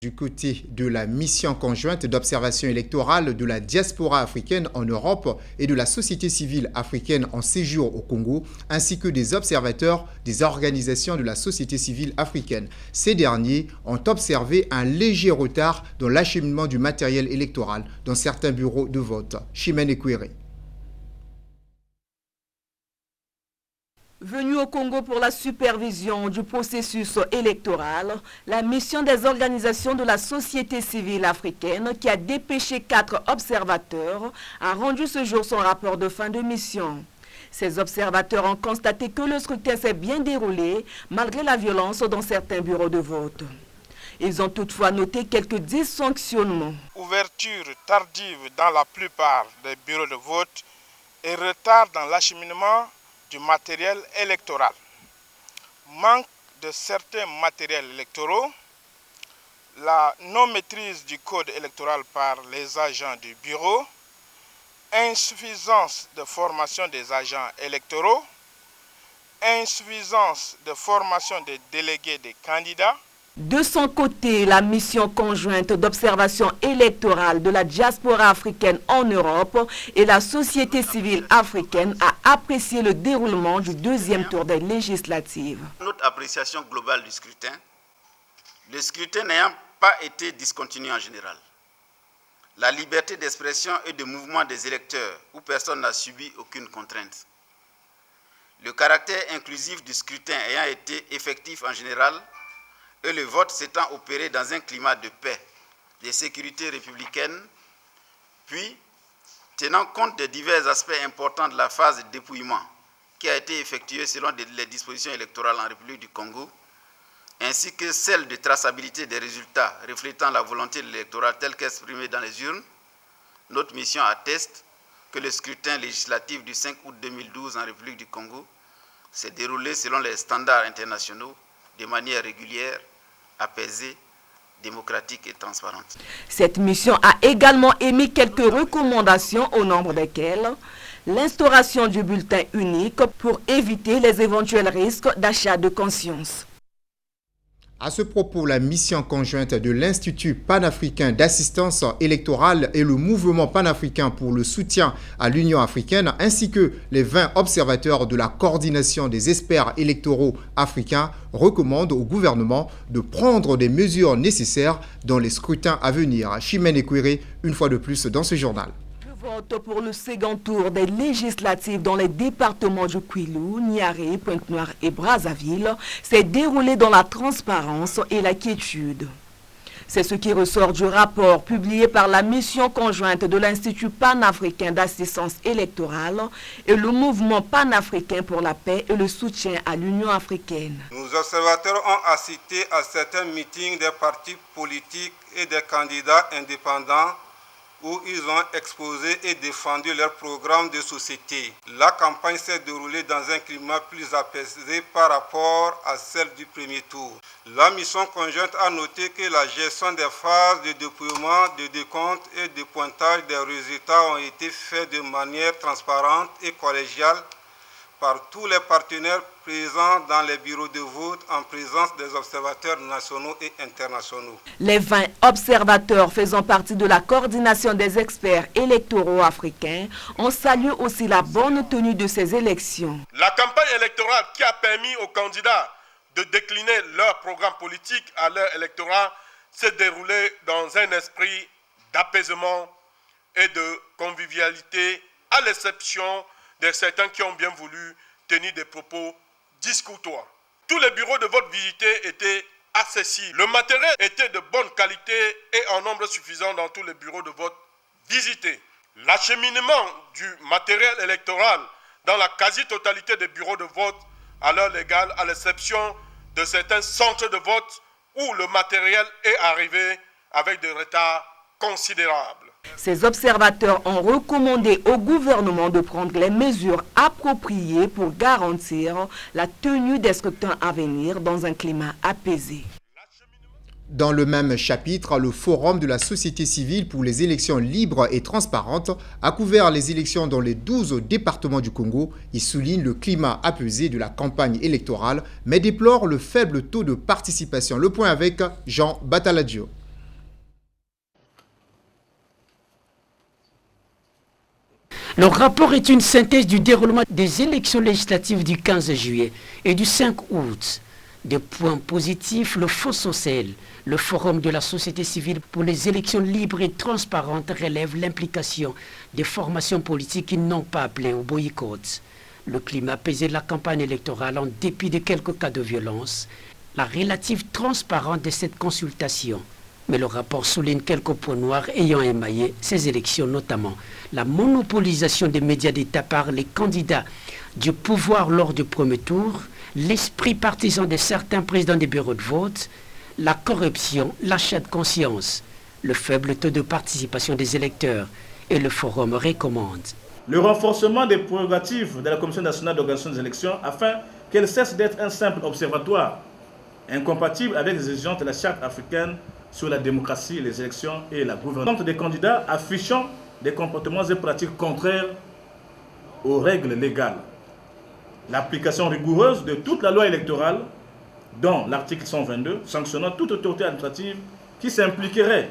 Du côté de la mission conjointe d'observation électorale de la diaspora africaine en Europe et de la société civile africaine en séjour au Congo, ainsi que des observateurs des organisations de la société civile africaine. Ces derniers ont observé un léger retard dans l'acheminement du matériel électoral dans certains bureaux de vote. Chimène Ekwere. Venue au Congo pour la supervision du processus électoral, la mission des organisations de la société civile africaine, qui a dépêché 4 observateurs, a rendu ce jour son rapport de fin de mission. Ces observateurs ont constaté que le scrutin s'est bien déroulé malgré la violence dans certains bureaux de vote. Ils ont toutefois noté quelques dysfonctionnements. Ouverture tardive dans la plupart des bureaux de vote et retard dans l'acheminement du matériel électoral, manque de certains matériels électoraux, la non-maîtrise du code électoral par les agents du bureau, insuffisance de formation des agents électoraux, insuffisance de formation des délégués des candidats. De son côté, la mission conjointe d'observation électorale de la diaspora africaine en Europe et la société civile africaine a apprécié le déroulement du deuxième tour des législatives. Notre appréciation globale du scrutin, le scrutin n'ayant pas été discontinué en général, la liberté d'expression et de mouvement des électeurs où personne n'a subi aucune contrainte, le caractère inclusif du scrutin ayant été effectif en général, et le vote s'étant opéré dans un climat de paix, de sécurité républicaine, puis tenant compte des divers aspects importants de la phase de dépouillement qui a été effectuée selon les dispositions électorales en République du Congo, ainsi que celle de traçabilité des résultats reflétant la volonté de l'électorat telle qu'exprimée dans les urnes, notre mission atteste que le scrutin législatif du 5 août 2012 en République du Congo s'est déroulé selon les standards internationaux de manière régulière, apaisée, démocratique et transparente. Cette mission a également émis quelques recommandations au nombre desquelles l'instauration du bulletin unique pour éviter les éventuels risques d'achat de conscience. À ce propos, la mission conjointe de l'Institut panafricain d'assistance électorale et le mouvement panafricain pour le soutien à l'Union africaine, ainsi que les 20 observateurs de la coordination des experts électoraux africains, recommandent au gouvernement de prendre des mesures nécessaires dans les scrutins à venir. Chimène Ekwere, une fois de plus dans ce journal. Le vote pour le second tour des législatives dans les départements du Kwilu, Niaré, Pointe-Noire et Brazzaville s'est déroulé dans la transparence et la quiétude. C'est ce qui ressort du rapport publié par la mission conjointe de l'Institut panafricain d'assistance électorale et le mouvement panafricain pour la paix et le soutien à l'Union africaine. Nos observateurs ont assisté à certains meetings des partis politiques et des candidats indépendants où ils ont exposé et défendu leur programme de société. La campagne s'est déroulée dans un climat plus apaisé par rapport à celle du premier tour. La mission conjointe a noté que la gestion des phases de dépouillement, de décompte et de pointage des résultats ont été faits de manière transparente et collégiale par tous les partenaires présents dans les bureaux de vote en présence des observateurs nationaux et internationaux. Les 20 observateurs faisant partie de la coordination des experts électoraux africains ont salué aussi la bonne tenue de ces élections. La campagne électorale qui a permis aux candidats de décliner leur programme politique à leur électorat s'est déroulée dans un esprit d'apaisement et de convivialité, à l'exception de certains qui ont bien voulu tenir des propos discoutoires. Tous les bureaux de vote visités étaient accessibles. Le matériel était de bonne qualité et en nombre suffisant dans tous les bureaux de vote visités. L'acheminement du matériel électoral dans la quasi-totalité des bureaux de vote à l'heure légale, à l'exception de certains centres de vote où le matériel est arrivé avec des retards considérables. Ces observateurs ont recommandé au gouvernement de prendre les mesures appropriées pour garantir la tenue des scrutins à venir dans un climat apaisé. Dans le même chapitre, le Forum de la société civile pour les élections libres et transparentes a couvert les élections dans les 12 départements du Congo. Il souligne le climat apaisé de la campagne électorale, mais déplore le faible taux de participation. Le point avec Jean Bataladjo. Le rapport est une synthèse du déroulement des élections législatives du 15 juillet et du 5 août. Des points positifs, le FOSOCEL, le Forum de la société civile pour les élections libres et transparentes, relève l'implication des formations politiques qui n'ont pas appelé au boycott. Le climat apaisé de la campagne électorale en dépit de quelques cas de violence, la relative transparence de cette consultation. Mais le rapport souligne quelques points noirs ayant émaillé ces élections, notamment la monopolisation des médias d'État par les candidats du pouvoir lors du premier tour, l'esprit partisan de certains présidents des bureaux de vote, la corruption, l'achat de conscience, le faible taux de participation des électeurs et le forum recommande le renforcement des prérogatives de la Commission nationale d'organisation des élections afin qu'elle cesse d'être un simple observatoire incompatible avec les exigences de la Charte africaine sur la démocratie, les élections et la gouvernance des candidats affichant des comportements et pratiques contraires aux règles légales. L'application rigoureuse de toute la loi électorale, dont l'article 122, sanctionnant toute autorité administrative qui s'impliquerait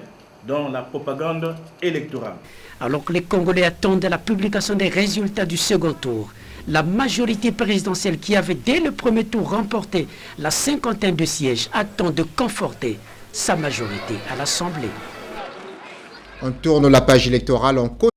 dans la propagande électorale. Alors que les Congolais attendent la publication des résultats du second tour, la majorité présidentielle qui avait dès le premier tour remporté la cinquantaine de sièges attend de conforter sa majorité à l'Assemblée. On tourne la page électorale en Côte